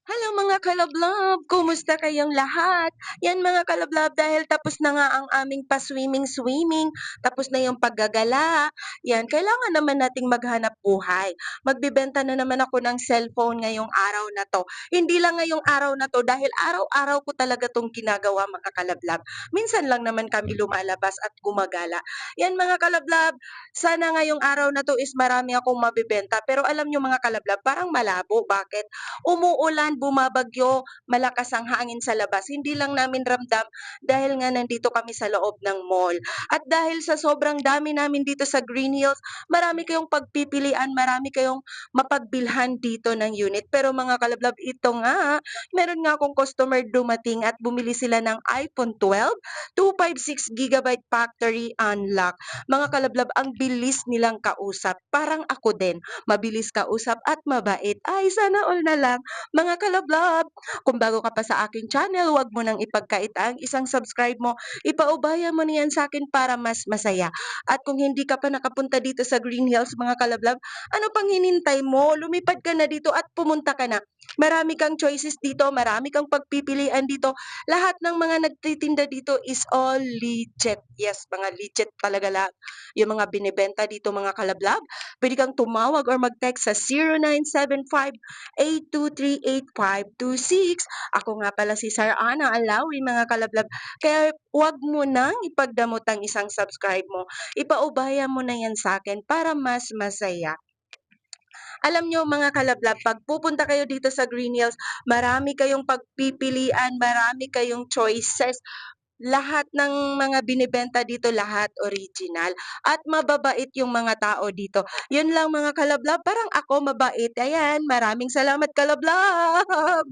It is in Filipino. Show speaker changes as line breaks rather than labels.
Hello mga kalablab, kumusta kayong lahat? Yan mga kalablab, dahil tapos na nga ang aming pa-swimming-swimming, tapos na yung paggagala, yan, kailangan naman nating maghanap buhay. Magbebenta na naman ako ng cellphone ngayong araw na 'to. Hindi lang ngayong araw na 'to dahil araw-araw ko talaga 'tong ginagawa mga kalablab. Minsan lang naman kami lumalabas at gumagala. Yan mga kalablab, sana ngayong araw na 'to is marami akong mabebenta, pero alam niyo mga kalablab, parang malabo. Bakit? Umuulan, bumabagyo, malakas ang hangin sa labas. Hindi lang namin ramdam dahil nga nandito kami sa loob ng mall. At dahil sa sobrang dami namin dito sa Green Hills, marami kayong pagpipilian, marami kayong mapagbilhan dito ng unit. Pero mga kalablab, ito nga, meron nga akong customer dumating at bumili sila ng iPhone 12, 256 GB factory unlock. Mga kalablab, ang bilis nilang kausap. Parang ako din, mabilis kausap at mabait. Ay, sana all na lang. Mga kalablab, kung bago ka pa sa aking channel, huwag mo nang ipagkait ang isang subscribe mo. Ipaubaya mo na yan sa akin para mas masaya. At kung hindi ka pa nakapunta dito sa Green Hills, mga kalablab, ano pang hinintay mo? Lumipad ka na dito at pumunta ka na. Marami kang choices dito, marami kang pagpipilian dito. Lahat ng mga nagtitinda dito is all legit. Yes, mga legit talaga lahat. Yung mga binibenta dito mga kalablab, pwede kang tumawag or mag-text sa 0975-823-8526. Ako nga pala si Sir Ana Alawi mga kalablab. Kaya huwag mo nang ipagdamot ang isang subscribe mo. Ipaubaya mo na yan sa akin para mas masaya. Alam niyo mga kalablab, 'pag pupunta kayo dito sa Green Hills, marami kayong pagpipilian, marami kayong choices. Lahat ng mga binebenta dito, lahat original at mababait yung mga tao dito. Yun lang mga kalablab, parang ako mabait. Ayan, maraming salamat kalablab.